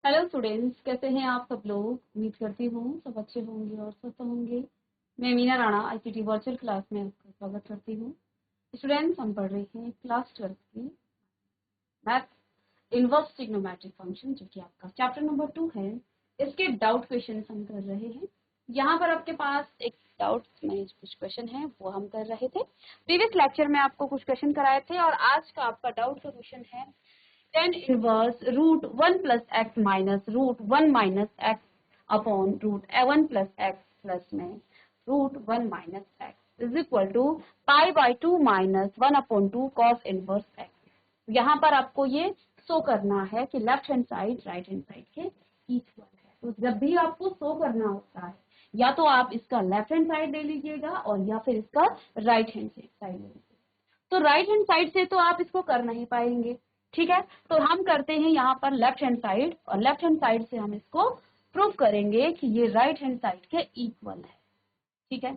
Hello students, कैसे हैं आप सब लोग। उम्मीद करती हूँ सब अच्छे होंगे और स्वस्थ होंगे। मैं Meena Rana ICT virtual class में आपका स्वागत करती हूँ। स्टूडेंट्स, हम पढ़ रहे हैं क्लास 12 की मैथ इनवर्स ट्रिग्नोमेट्रिक फंक्शन, जो कि आपका चैप्टर नंबर 2 है। इसके डाउट क्वेश्चन हम कर रहे हैं। यहाँ पर आपके पास एक डाउट में कुछ क्वेश्चन है, वो हम कर रहे थे। प्रीवियस लेक्चर में आपको कुछ क्वेश्चन कराए थे और आज का आपका डाउट का क्वेश्चन है tan inverse root 1 plus x minus root 1 minus x upon root 1 plus x plus में root 1 minus x is equal to pi by 2 minus 1 upon 2 cos inverse x। यहाँ पर आपको ये शो करना है कि left hand side right hand side के equal है। तो जब भी आपको शो करना होता है, या तो आप इसका लेफ्ट हैंड साइड ले लीजिएगा और या फिर इसका राइट हैंड साइड ले लीजिएगा। तो राइट हैंड साइड से तो आप इसको कर नहीं पाएंगे, ठीक है। तो हम करते हैं यहाँ पर लेफ्ट हैंड साइड, और लेफ्ट हैंड साइड से हम इसको प्रूव करेंगे कि ये राइट हैंड साइड के इक्वल है, ठीक है।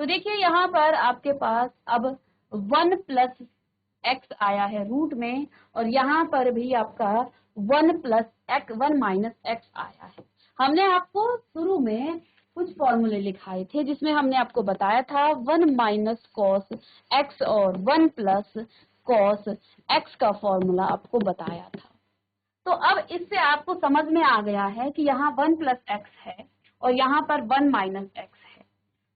तो देखिए यहाँ पर आपके पास अब 1 प्लस एक्स आया है रूट में, और यहाँ पर भी आपका 1 माइनस एक्स आया है। हमने आपको शुरू में कुछ फॉर्मूले लिखाए थे, जिसमें हमने आपको बताया था 1 माइनस कॉस एक्स और 1 प्लस कॉस एक्स का फॉर्मूला आपको बताया था। तो अब इससे आपको समझ में आ गया है कि यहाँ 1 प्लस एक्स है और यहाँ पर 1 माइनस एक्स है।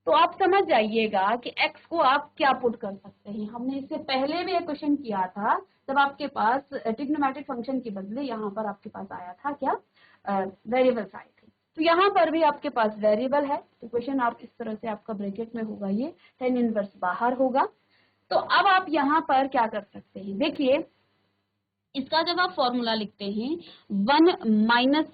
तो आप समझ जाइएगा कि x को आप क्या पुट कर सकते हैं। हमने इससे पहले भी एक क्वेश्चन किया था, जब आपके पास ट्रिग्नोमेट्रिक फंक्शन के बदले यहाँ पर आपके पास आया था क्या, वेरिएबल्स आए थे। तो यहाँ पर भी आपके पास वेरिएबल है, तो क्वेश्चन आप इस तरह से आपका ब्रैकेट में होगा, ये tan इनवर्स बाहर होगा। तो अब आप यहाँ पर क्या कर सकते हैं, देखिए इसका जब आप फॉर्मूला लिखते हैं 1 माइनस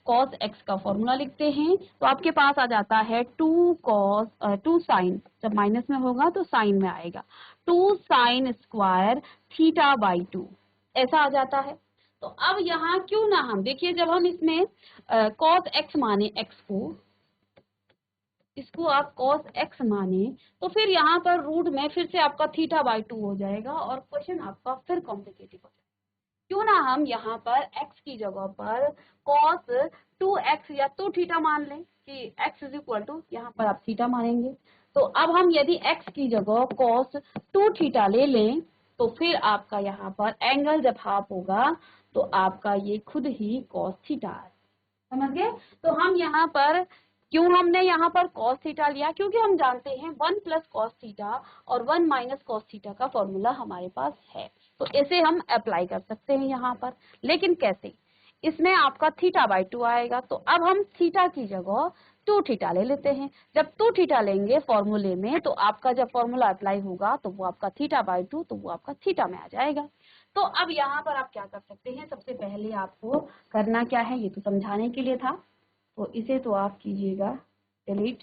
कॉस एक्स का फॉर्मूला लिखते हैं, तो आपके पास आ जाता है 2 साइन, जब माइनस में होगा तो साइन में आएगा, 2 साइन स्क्वायर थीटा बाई 2, ऐसा आ जाता है। तो अब यहाँ क्यों ना हम देखिए, जब हम इसमें कॉस एक्स माने एक्स को, इसको आप कॉस एक्स माने, तो फिर यहाँ पर रूट में फिर से आपका थीटा बाई 2 हो जाएगा और क्वेश्चन आपका फिर कॉम्प्लिकेटेड हो जाएगा। क्यों ना हम यहाँ पर x की जगह पर cos 2x या 2 थीटा मान लें कि x इज इक्वल टू, यहाँ पर आप थीटा मानेंगे। तो अब हम यदि x की जगह cos 2 थीटा ले लें, तो फिर आपका यहाँ पर एंगल जब हाफ होगा तो आपका ये खुद ही cos थीटा, समझ गए। तो हम यहाँ पर क्यों हमने यहाँ पर cos थीटा लिया, क्योंकि हम जानते हैं 1 प्लस कॉस थीटा और 1 माइनस कॉस थीटा का फॉर्मूला हमारे पास है। तो इसे हम अप्लाई कर सकते हैं यहाँ पर, लेकिन कैसे, इसमें आपका थीटा बाई 2 आएगा। तो अब हम थीटा की जगह 2 थीटा ले लेते हैं। जब 2 थीटा लेंगे फॉर्मूले में, तो आपका जब फॉर्मूला अप्लाई होगा तो वो आपका थीटा बाई 2, तो वो आपका थीटा में आ जाएगा। तो अब यहाँ पर आप क्या कर सकते हैं, सबसे पहले आपको करना क्या है, ये तो समझाने के लिए था, तो इसे तो आप कीजिएगा डिलीट।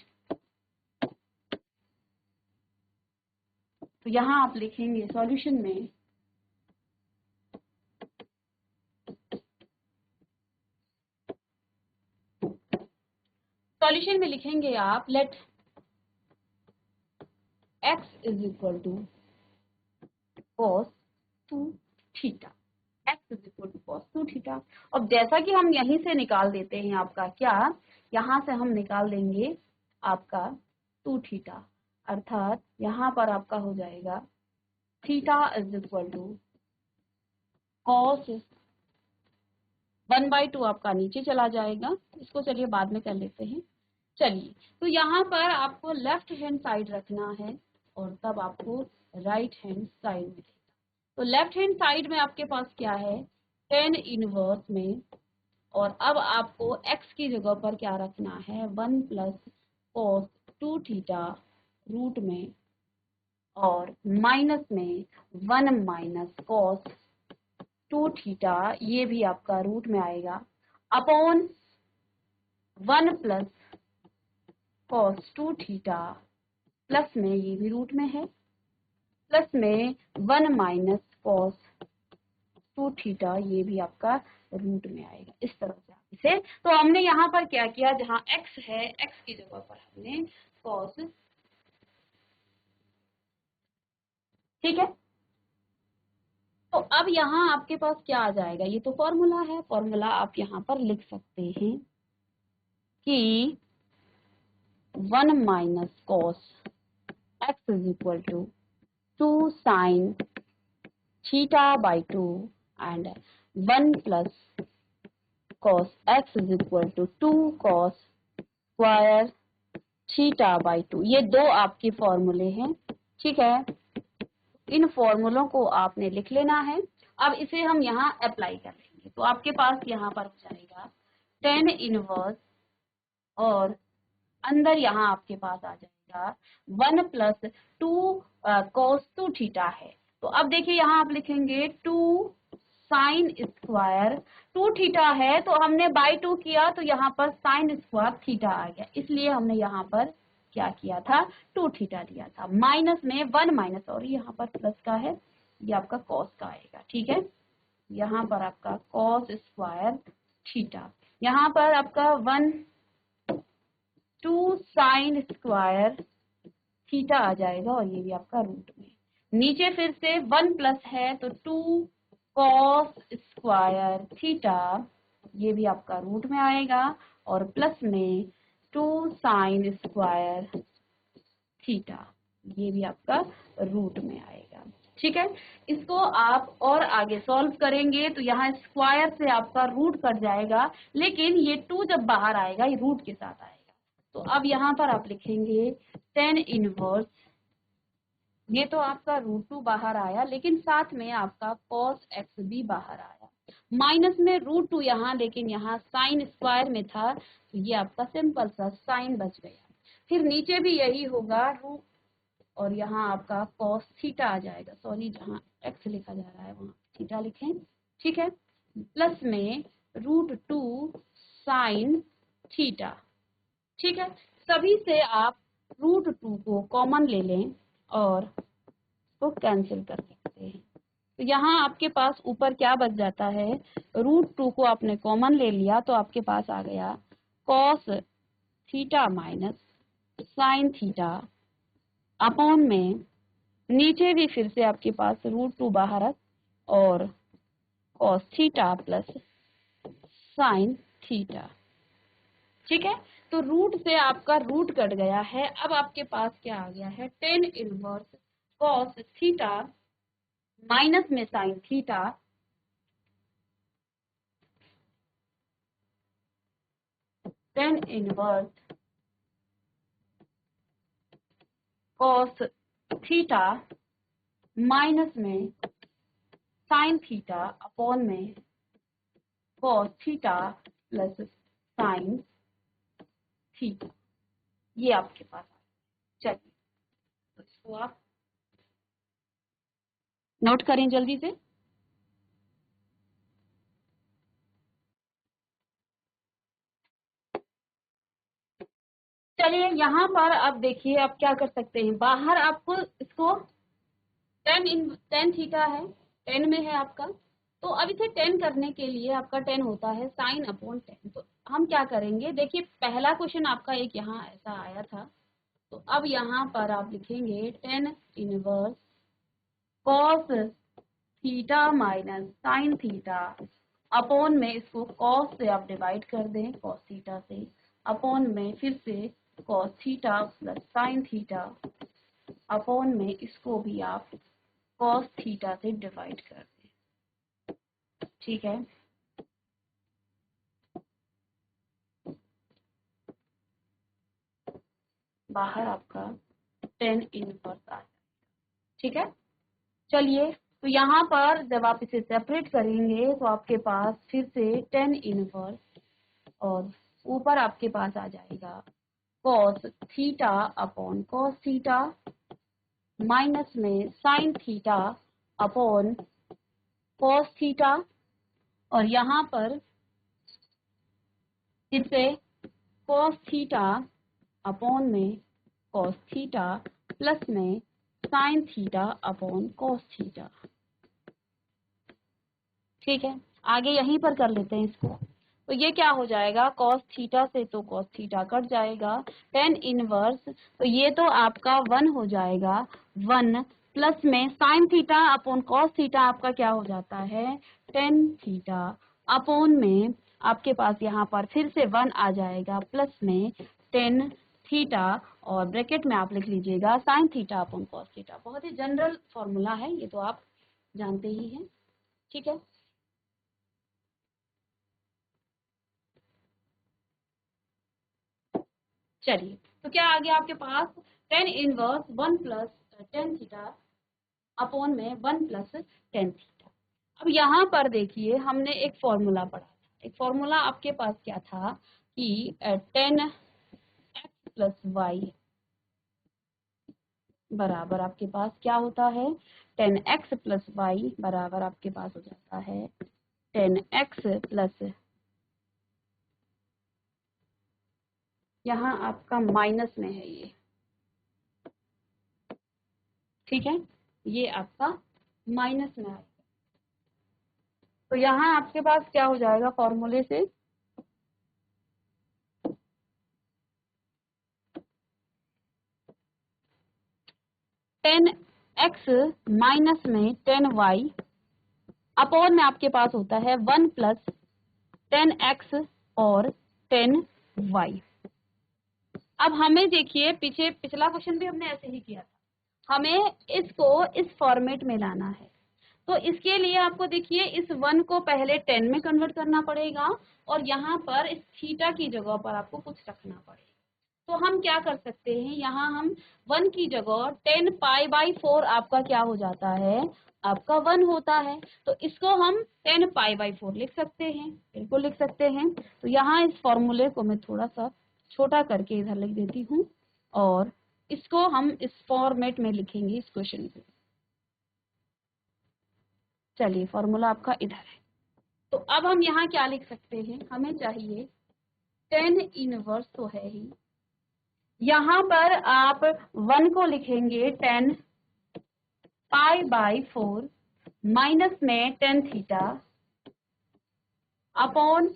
तो यहाँ आप लिखेंगे सॉल्यूशन में लिखेंगे आप let x is equal to cos 2 theta, x is equal to cos 2 theta. अब जैसा कि हम यहीं से निकाल देते हैं आपका क्या, यहाँ से हम निकाल देंगे आपका 2 थीटा, अर्थात यहाँ पर आपका हो जाएगा theta is equal to cos 1/2, आपका नीचे चला जाएगा। इसको चलिए बाद में कर लेते हैं। चलिए, तो यहाँ पर आपको लेफ्ट हैंड साइड रखना है और तब आपको राइट हैंड साइड मिलेगा। तो लेफ्ट हैंड साइड में आपके पास क्या है, tan इनवर्स में, और अब आपको x की जगह पर क्या रखना है, 1 प्लस कॉस 2 थीटा रूट में, और माइनस में 1 माइनस कॉस 2 थीटा, ये भी आपका रूट में आएगा, upon 1 plus cos 2 theta, plus में ये भी रूट में है, प्लस में 1 माइनस कॉस 2 थीटा, ये भी आपका रूट में आएगा। इस तरह से आप इसे, तो हमने यहाँ पर क्या किया, जहाँ x है x की जगह पर हमने कॉस, ठीक है। तो अब यहाँ आपके पास क्या आ जाएगा, ये तो फॉर्मूला है, फॉर्मूला आप यहाँ पर लिख सकते हैं कि 1 minus cos x is equal to 2 sine theta by 2 and 1 plus cos x is equal to 2 cos square theta by 2। ये दो आपके फॉर्मूले हैं, ठीक है। इन फॉर्मूलों को आपने लिख लेना है। अब इसे हम यहाँ अप्लाई कर लेंगे, तो आपके पास यहाँ पर हो जाएगा tan इनवर्स, और अंदर यहाँ आपके पास आ जाएगा 1 प्लस 2 cos 2 थीटा है। तो अब देखिए यहाँ आप लिखेंगे 2 साइन स्क्वायर 2 थीटा है, तो हमने बाई 2 किया तो यहाँ पर साइन स्क्वायर थीटा आ गया, इसलिए हमने यहाँ पर क्या किया था, 2 थीटा दिया था। माइनस में 1 माइनस, और यहाँ पर प्लस का है, ये आपका कॉस का आएगा, ठीक है। यहाँ पर आपका कॉस स्क्वायर थीटा, यहाँ पर आपका 1 2 साइन स्क्वायर थीटा आ जाएगा, और ये भी आपका रूट में। नीचे फिर से 1 प्लस है तो 2 कॉस स्क्वायर थीटा, ये भी आपका रूट में आएगा, और प्लस में 2 साइन स्क्वायर थीटा, ये भी आपका रूट में आएगा, ठीक है। इसको आप और आगे सॉल्व करेंगे तो यहाँ स्क्वायर से आपका रूट कट जाएगा, लेकिन ये 2 जब बाहर आएगा ये रूट के साथ आएगा। तो अब यहाँ पर आप लिखेंगे tan इनवर्स, ये तो आपका √2 बाहर आया, लेकिन साथ में आपका cos x भी बाहर आया। माइनस में √2 यहाँ, लेकिन यहाँ साइन स्क्वायर में था, तो ये आपका सिंपल सा साइन बच गया। फिर नीचे भी यही होगा, रूट, और यहाँ आपका cos थीटा आ जाएगा, सॉरी जहाँ x लिखा जा रहा है वहाँ थीटा लिखें, ठीक है। प्लस में √2 साइन थीटा, ठीक है। सभी से आप √2 को कॉमन ले लें और तो कैंसिल कर सकते हैं। तो यहाँ आपके पास ऊपर क्या बच जाता है, √2 को आपने कॉमन ले लिया तो आपके पास आ गया cos theta minus sign theta upon में, नीचे भी फिर से आपके पास √2 बाहर, और cos theta plus sine theta, ठीक है। तो रूट से आपका रूट कट गया है। अब आपके पास क्या आ गया है, tan inverse cos theta minus में sine theta, tan inverse cos theta minus में साइन थीटा अपॉन में cos theta plus sine theta, ये आपके पास चलिए, तो इसको आप नोट करें जल्दी से। चलिए यहाँ पर अब देखिए आप क्या कर सकते हैं, बाहर आपको इसको tan थीटा है, tan में है आपका, तो अब इसे tan करने के लिए आपका tan होता है साइन अपॉन tan। तो हम क्या करेंगे, देखिए पहला क्वेश्चन आपका एक यहाँ ऐसा आया था, तो अब यहाँ पर आप लिखेंगे tan inverse cos theta minus sign theta upon में, इसको cos से आप डिवाइड कर दें, cos थीटा से, अपॉन में फिर से cos theta plus sine theta upon में, इसको भी आप cos थीटा से डिवाइड कर दें, ठीक है। बाहर आपका tan इनवर्स आ, ठीक है। चलिए, तो यहाँ पर जब आप इसे सेपरेट करेंगे तो आपके पास फिर से tan इनवर्स, और ऊपर आपके पास आ जाएगा cos theta upon cos theta minus में sine theta upon cos theta, और यहाँ पर इसे cos थीटा अपॉन में cos थीटा प्लस में sine theta upon cos theta, ठीक है। आगे यहीं पर कर लेते हैं इसको, तो ये क्या हो जाएगा, cos थीटा से तो cos थीटा कट जाएगा, tan इनवर्स, तो ये तो आपका 1 हो जाएगा, 1 प्लस में sine theta upon cos theta आपका क्या हो जाता है, टेन थीटा, अपॉन में आपके पास यहाँ पर फिर से 1 आ जाएगा, प्लस में टेन थीटा, और ब्रैकेट में आप लिख लीजिएगा sign theta upon cos theta. बहुत ही जनरल फॉर्मूला है, ये तो आप जानते ही हैं, ठीक है। चलिए, तो क्या आ गया आपके पास, tan inverse 1 plus tan theta upon में 1 प्लस टेन थीटा। अब यहाँ पर देखिए हमने एक फॉर्मूला पढ़ा था, एक फॉर्मूला आपके पास क्या था कि टेन एक्स प्लस वाई बराबर आपके पास क्या होता है, टेन एक्स प्लस वाई बराबर आपके पास हो जाता है टेन एक्स प्लस, यहाँ आपका माइनस में है ये, ठीक है, ये आपका माइनस में आएगा। तो यहाँ आपके पास क्या हो जाएगा फॉर्मूले से, टेन एक्स माइनस में टेन वाई अपॉन में आपके पास होता है 1 प्लस टेन एक्स और टेन वाई। अब हमें देखिए पीछे पिछला क्वेश्चन भी हमने ऐसे ही किया था, हमें इसको इस फॉर्मेट में लाना है। तो इसके लिए आपको देखिए इस 1 को पहले 10 में कन्वर्ट करना पड़ेगा, और यहाँ पर इस थीटा की जगह पर आपको कुछ रखना पड़ेगा। तो हम क्या कर सकते हैं, यहाँ हम 1 की जगह 10 पाई बाई 4 आपका क्या हो जाता है, आपका 1 होता है, तो इसको हम 10 पाई बाई 4 लिख सकते हैं, बिल्कुल लिख सकते हैं। तो यहाँ इस फॉर्मूले को मैं थोड़ा सा छोटा करके इधर लिख देती हूँ, और इसको हम इस फॉर्मेट में लिखेंगे इस क्वेश्चन को। चलिए, फॉर्मूला आपका इधर है। तो अब हम यहाँ क्या लिख सकते हैं, हमें चाहिए 10 इनवर्स तो है ही, यहाँ पर आप 1 को लिखेंगे 10 पाई बाई 4 माइनस में 10 थीटा अपॉन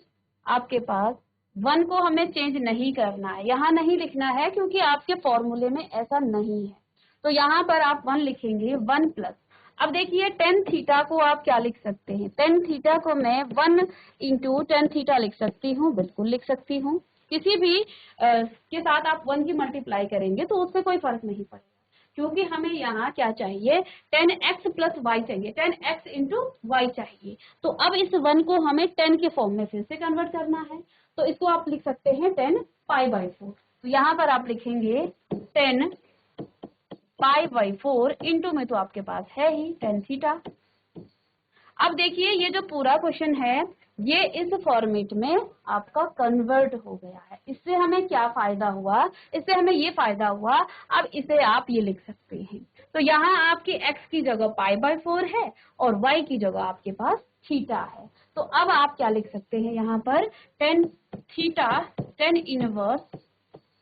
आपके पास 1 को हमें चेंज नहीं करना है, यहाँ नहीं लिखना है क्योंकि आपके फॉर्मूले में ऐसा नहीं है। तो यहाँ पर आप 1 लिखेंगे 1 प्लस, अब देखिए 10 थीटा को आप क्या लिख सकते हैं, 10 थीटा को मैं 1 इंटू 10 थीटा लिख सकती हूँ, बिल्कुल लिख सकती हूँ। किसी भी के साथ आप 1 की मल्टीप्लाई करेंगे तो उससे कोई फर्क नहीं पड़ेगा, क्योंकि हमें यहाँ क्या चाहिए, 10x प्लस वाई चाहिए, 10x इंटू वाई चाहिए। तो अब इस 1 को हमें 10 के फॉर्म में फिर से कन्वर्ट करना है, तो इसको आप लिख सकते हैं 10 पाई बाई 4। तो यहाँ पर आप लिखेंगे 10 पाई बाई 4 इंटू में तो आपके पास है ही 10 थीटा। अब देखिए ये जो पूरा क्वेश्चन है ये इस फॉर्मेट में आपका कन्वर्ट हो गया है। इससे हमें क्या फायदा हुआ, इससे हमें ये फायदा हुआ, अब इसे आप ये लिख सकते हैं। तो यहाँ आपकी x की जगह पाई बाई 4 है और y की जगह आपके पास थीटा है। तो अब आप क्या लिख सकते हैं, यहाँ पर 10 थीटा 10 इनवर्स,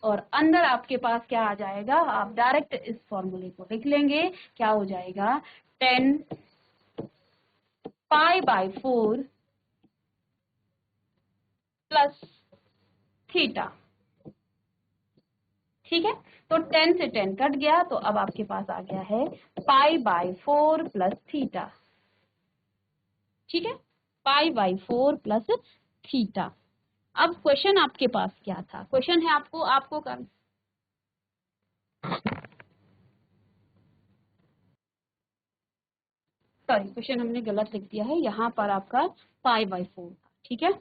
और अंदर आपके पास क्या आ जाएगा, आप डायरेक्ट इस फॉर्मूले को लिख लेंगे, क्या हो जाएगा 10 पाई बाई 4 प्लस थीटा, ठीक है। तो 10 से 10 कट गया, तो अब आपके पास आ गया है पाई बाई 4 प्लस थीटा, ठीक है, पाई बाई 4 प्लस थीटा। अब क्वेश्चन आपके पास क्या था, क्वेश्चन है आपको आपको कर, सॉरी क्वेश्चन हमने गलत लिख दिया है, यहाँ पर आपका पाई बाई 4 था, ठीक है।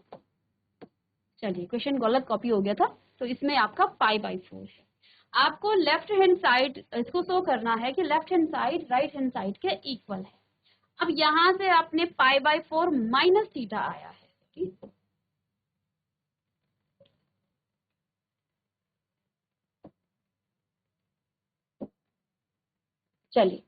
चलिए, क्वेश्चन गलत कॉपी हो गया था, तो इसमें आपका पाई बाई 4 है। आपको लेफ्ट हैंड साइड इसको शो करना है कि left hand side right hand side के इक्वल है। अब यहाँ से आपने पाई बाई 4 माइनस थीटा आया है, ठीक? चलिए,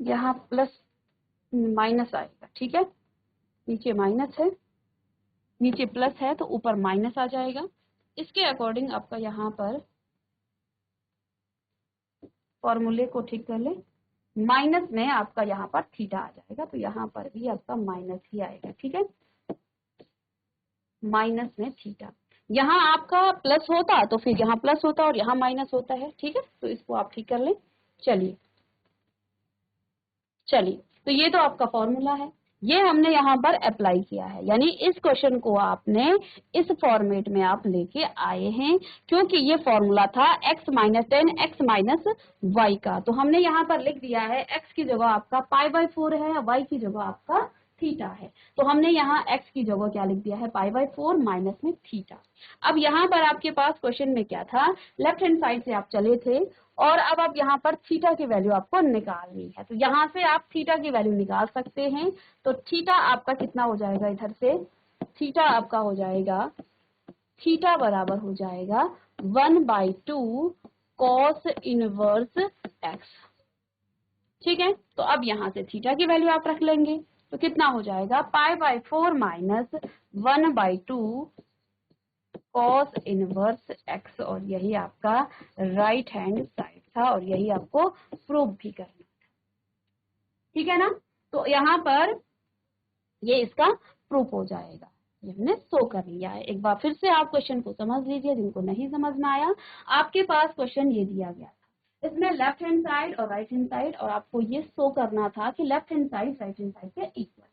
यहाँ प्लस माइनस आएगा, ठीक है, नीचे माइनस है, नीचे प्लस है तो ऊपर माइनस आ जाएगा। इसके अकॉर्डिंग आपका यहाँ पर फॉर्मूले को ठीक कर ले, माइनस में आपका यहाँ पर थीटा आ जाएगा, तो यहाँ पर भी आपका माइनस ही आएगा, ठीक है। माइनस में थीटा। यहाँ आपका प्लस होता तो फिर यहाँ प्लस होता और यहाँ माइनस होता है, ठीक है। तो इसको आप ठीक कर लें। चलिए चलिए, तो ये तो आपका फॉर्मूला है, ये हमने यहाँ पर अप्लाई किया है, यानी इस क्वेश्चन को आपने इस फॉर्मेट में आप लेके आए हैं, क्योंकि ये फॉर्मूला था x minus 10 x minus y का। तो हमने यहाँ पर लिख दिया है x की जगह आपका π/4 है, y की जगह आपका थीटा है। तो हमने यहाँ x की जगह क्या लिख दिया है, π/4 माइनस में थीटा। अब यहाँ पर आपके पास क्वेश्चन में क्या था, लेफ्ट हैंड साइड से आप चले थे और अब आप यहाँ पर थीटा की वैल्यू आपको निकालनी है। तो यहाँ से आप थीटा की वैल्यू निकाल सकते हैं। तो थीटा आपका कितना हो जाएगा, इधर से थीटा आपका हो जाएगा, थीटा बराबर हो जाएगा 1/2 cos इनवर्स x, ठीक है। तो अब यहाँ से थीटा की वैल्यू आप रख लेंगे, तो कितना हो जाएगा π/4 माइनस 1/2 cos इनवर्स x, और यही आपका राइट हैंड साइड था और यही आपको प्रूव भी करना था, ठीक है ना। तो यहाँ पर ये इसका प्रूफ हो जाएगा, ये हमने शो कर लिया है। एक बार फिर से आप क्वेश्चन को समझ लीजिए, जिनको नहीं समझ में आया। आपके पास क्वेश्चन ये दिया गया था, इसमें लेफ्ट हैंड साइड और राइट हैंड साइड, और आपको ये शो करना था कि left hand side right hand side के इक्वल।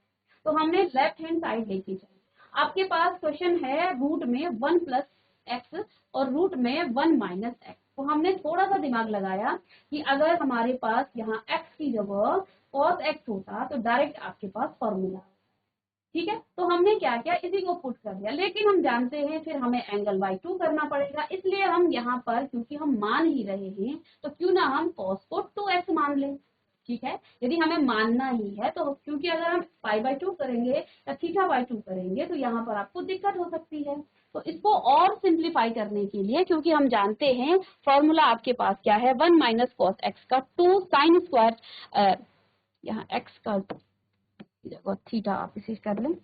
तो हमने लेफ्ट हैंड साइड लेके चले। आपके पास क्वेश्चन है रूट में 1 प्लस एक्स और रूट में 1 माइनस एक्स। तो हमने थोड़ा सा दिमाग लगाया कि अगर हमारे पास यहाँ x की जगह cos x होता तो डायरेक्ट आपके पास फॉर्मूला, ठीक है। तो हमने क्या किया, इसी को पुट कर दिया, लेकिन हम जानते हैं फिर हमें एंगल बाई 2 करना पड़ेगा, इसलिए हम यहाँ पर क्योंकि हम मान ही रहे हैं तो क्यों ना हम cos को 2x मान लें, ठीक है। यदि हमें मानना ही है तो, क्योंकि अगर हम π/2 करेंगे या θ/2 करेंगे तो यहाँ पर आपको दिक्कत हो सकती है। तो इसको और सिंप्लीफाई करने के लिए, क्योंकि हम जानते हैं फॉर्मूला आपके पास क्या है, 1 माइनस कॉस एक्स का 2 साइन स्क्वायर, यहाँ एक्स का जगह थीटा आप इसे कर लें,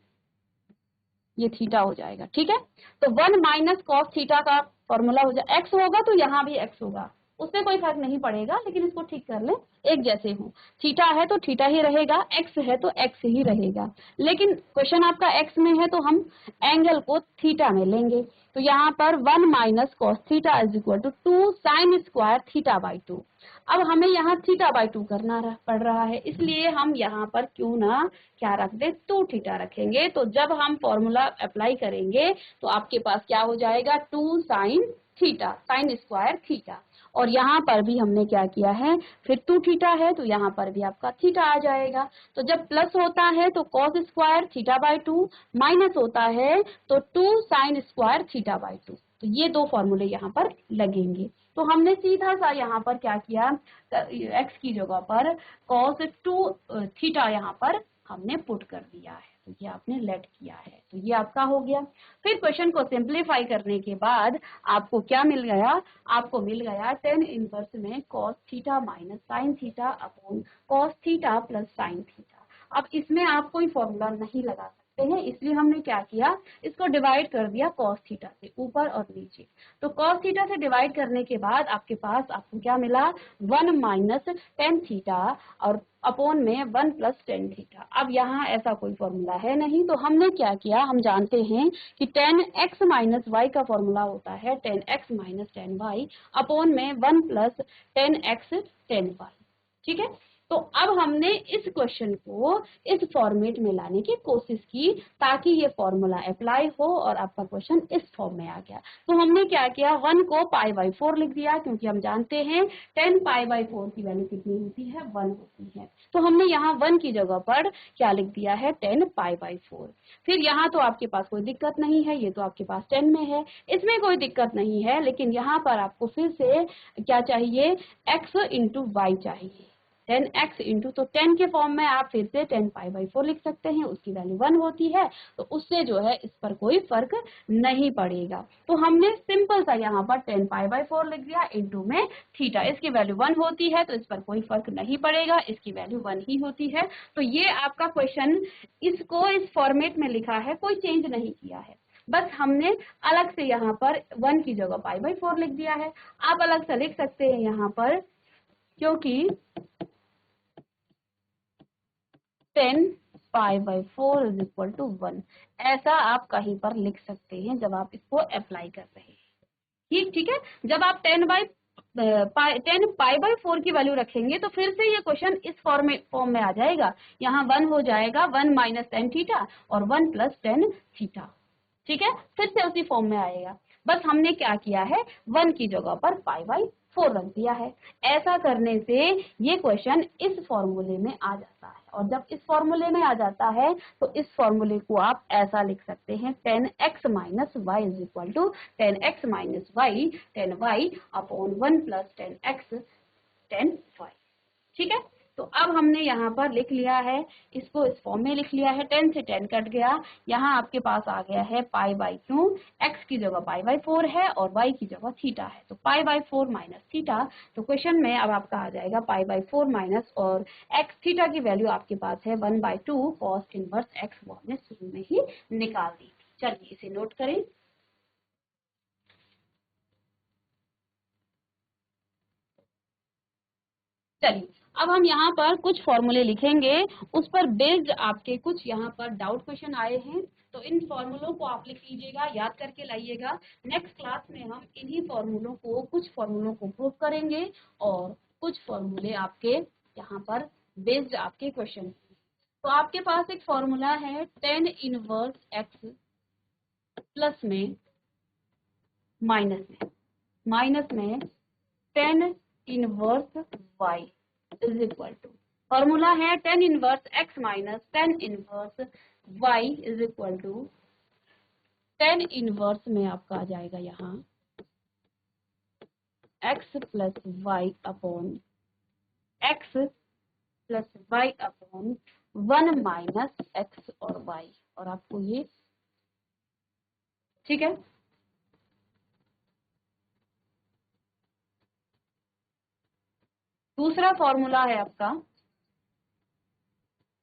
ये थीटा हो जाएगा, ठीक है। तो 1 माइनस कॉस थीटा का फॉर्मूला हो जाए, एक्स होगा तो यहाँ भी एक्स होगा, उससे कोई फर्क नहीं पड़ेगा, लेकिन इसको ठीक कर ले, एक जैसे हो। थीटा है तो थीटा ही रहेगा, एक्स है तो एक्स ही रहेगा, लेकिन क्वेश्चन आपका एक्स में है तो हम एंगल को थीटा में लेंगे। तो यहाँ पर 1 minus cos theta is equal to 2 sine square θ/2। अब हमें यहाँ θ/2 करना पड़ रहा है, इसलिए हम यहाँ पर क्यों ना क्या रख दे, 2 थीटा रखेंगे। तो जब हम फॉर्मूला अप्लाई करेंगे तो आपके पास क्या हो जाएगा, 2 sine theta, sine square theta, और यहाँ पर भी हमने क्या किया है, फिर 2 थीटा है तो यहाँ पर भी आपका थीटा आ जाएगा। तो जब प्लस होता है तो कॉस स्क्वायर θ/2, माइनस होता है तो 2 साइन स्क्वायर θ/2। तो ये दो फॉर्मूले यहाँ पर लगेंगे। तो हमने सीधा सा यहाँ पर क्या किया, x की जगह पर cos 2 थीटा यहाँ पर हमने पुट कर दिया है, तो ये आपने लेट किया है, तो ये आपका हो गया। फिर क्वेश्चन को सिंप्लीफाई करने के बाद आपको क्या मिल गया, आपको मिल गया tan इनवर्स में cos theta minus sign theta upon cos theta plus sine theta. अब इसमें आप कोई फॉर्मूला नहीं लगा सकते हैं, इसलिए हमने क्या किया, इसको डिवाइड कर दिया cos थीटा से, ऊपर और नीचे। तो cos थीटा से डिवाइड करने के बाद आपके पास आपको क्या मिला, 1 माइनस टेन थीटा और अपॉन में 1 प्लस टेन थीटा। अब यहाँ ऐसा कोई फॉर्मूला है नहीं, तो हमने क्या किया, हम जानते हैं कि tan x माइनस वाई का फॉर्मूला होता है tan x minus tan y upon में 1 plus tan x tan y, ठीक है। तो अब हमने इस क्वेश्चन को इस फॉर्मेट में लाने की कोशिश की ताकि ये फॉर्मूला अप्लाई हो और आपका क्वेश्चन इस फॉर्म में आ गया। तो हमने क्या किया, 1 को π/4 लिख दिया, क्योंकि हम जानते हैं 10 π/4 की वैल्यू कितनी होती है, 1 होती है। तो हमने यहाँ 1 की जगह पर क्या लिख दिया है, 10 π/4। फिर यहाँ तो आपके पास कोई दिक्कत नहीं है, ये तो आपके पास 10 में है, इसमें कोई दिक्कत नहीं है, लेकिन यहाँ पर आपको फिर से क्या चाहिए, x इंटू वाई चाहिए, 10x इंटू, तो 10 के फॉर्म में आप फिर से 10 π/4 लिख सकते हैं, उसकी वैल्यू 1 होती है, तो उससे जो है इस पर कोई फर्क नहीं पड़ेगा। तो हमने सिंपल सा यहाँ पर 10 π/4 लिख दिया इंटू में थीटा, इसकी वैल्यू 1 होती है तो इस पर कोई फर्क नहीं पड़ेगा, इसकी वैल्यू 1 ही होती है। तो ये आपका क्वेश्चन, इसको इस फॉर्मेट में लिखा है, कोई चेंज नहीं किया है, बस हमने अलग से यहाँ पर 1 की जगह π/4 लिख दिया है। आप अलग से लिख सकते हैं यहाँ पर, क्योंकि 10 π/4 इज इक्वल टू 1। ऐसा आप कहीं पर लिख सकते हैं जब आप इसको अप्लाई कर रहे हैं। ठीक है। जब आप 10 π/4 की वैल्यू रखेंगे तो फिर से ये क्वेश्चन इस फॉर्म में आ जाएगा। यहाँ 1 हो जाएगा 1 माइनस टेन थीटा और 1 प्लस टेन थीटा। ठीक है, फिर से उसी फॉर्म में आएगा। बस हमने क्या किया है, 1 की जगह पर π/4 रख दिया है। ऐसा करने से ये क्वेश्चन इस फॉर्मूले में आ जाता है, और जब इस फॉर्मूले में आ जाता है तो इस फॉर्मूले को आप ऐसा लिख सकते हैं 10x minus y is equal to 10x minus y 10y upon 1 plus 10x 10y। ठीक है, तो अब हमने यहाँ पर लिख लिया है, इसको इस फॉर्म में लिख लिया है। 10 से 10 कट गया, यहाँ आपके पास आ गया है π/2। x की जगह π/4 है और y की जगह थीटा है, तो π/4 माइनस थीटा। तो क्वेश्चन में अब आपका आ जाएगा π/4 माइनस, और x थीटा की वैल्यू आपके पास है 1/2 कॉस इनवर्स x, वो हमने शुरू में ही निकाल दी। चलिए इसे नोट करें। चलिए अब हम यहाँ पर कुछ फॉर्मूले लिखेंगे, उस पर बेस्ड आपके कुछ यहाँ पर डाउट क्वेश्चन आए हैं, तो इन फॉर्मूलों को आप लिख लीजिएगा, याद करके लाइएगा। नेक्स्ट क्लास में हम इन्हीं फॉर्मूलों को, कुछ फॉर्मूलों को प्रूव करेंगे और कुछ फॉर्मूले आपके यहाँ पर बेस्ड आपके क्वेश्चन। तो आपके पास एक फॉर्मूला है 10 इनवर्स x प्लस में माइनस में 10 inverse y is equal to, formula है 10 inverse x minus 10 inverse y is equal to 10 inverse में आपका आ जाएगा यहाँ x plus y upon x plus y upon 1 minus x और y, और आपको ये ठीक है। दूसरा फॉर्मूला है आपका,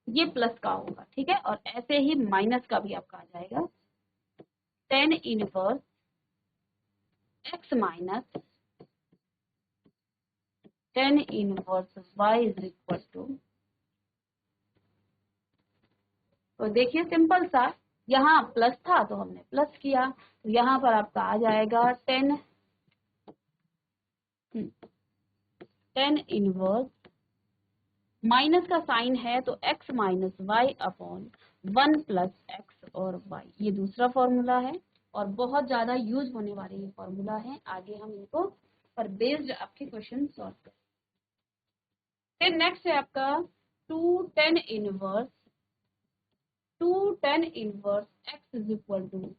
ये प्लस का होगा, ठीक है, और ऐसे ही माइनस का भी आपका आ जाएगा 10 inverse x minus 10 inverse y is equal to, तो देखिए सिंपल सा, यहाँ प्लस था तो हमने प्लस किया, तो यहाँ पर आपका आ जाएगा 10 इनवर्स, माइनस का साइन है तो x minus y upon 1 plus x और y, ये दूसरा फॉर्मूला है और बहुत ज्यादा यूज होने वाले ये फॉर्मूला है। आगे हम इनको पर बेस्ड आपके क्वेश्चन सॉल्व करें। फिर नेक्स्ट है आपका 10 inverse x is equal to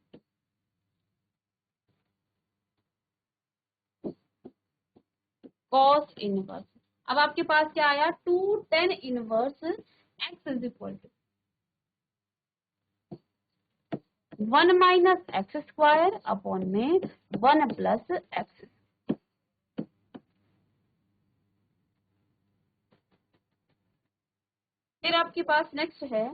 cos inverse. अब आपके पास क्या आया, 10 inverse x is equal to 1 minus x square upon में 1 प्लस एक्स। फिर आपके पास नेक्स्ट है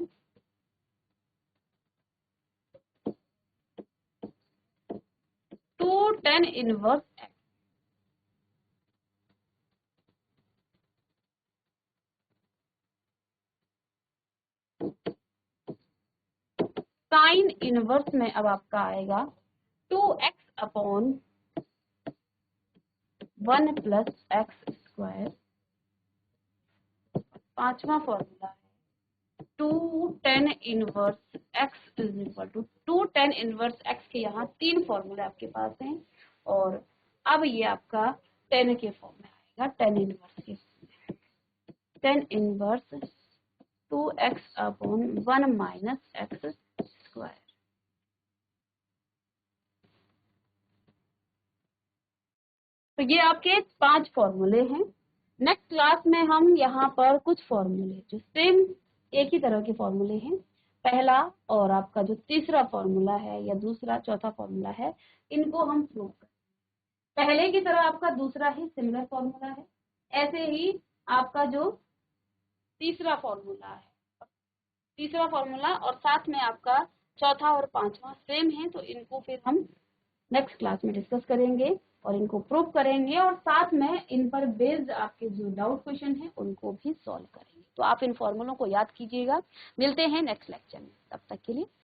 10 इनवर्स x, साइन इनवर्स में अब आपका आएगा 2x upon 1 plus x square. पांचवा फॉर्मूला है 10 inverse x is equal to 10 inverse x के यहाँ 3 फॉर्मूले आपके पास हैं, और अब ये आपका 10 के फॉर्म में आएगा, 10 इनवर्स के 10 inverse 2x upon 1 minus x square. तो ये आपके 5 फॉर्मूले हैं। नेक्स्ट क्लास में हम यहाँ पर कुछ फॉर्मूले जो सेम एक ही तरह के फॉर्मूले हैं, पहला और आपका जो तीसरा फॉर्मूला है या दूसरा चौथा फॉर्मूला है, इनको हम प्रूव करें। पहले की तरह आपका दूसरा ही सिमिलर फॉर्मूला है, ऐसे ही आपका जो तीसरा फॉर्मूला है, तीसरा फॉर्मूला और साथ में आपका चौथा और पांचवा सेम है, तो इनको फिर हम नेक्स्ट क्लास में डिस्कस करेंगे। और इनको प्रूव करेंगे और साथ में इन पर बेस्ड आपके जो डाउट क्वेश्चन है उनको भी सॉल्व करेंगे। तो आप इन फॉर्मूलों को याद कीजिएगा। मिलते हैं नेक्स्ट लेक्चर में, तब तक के लिए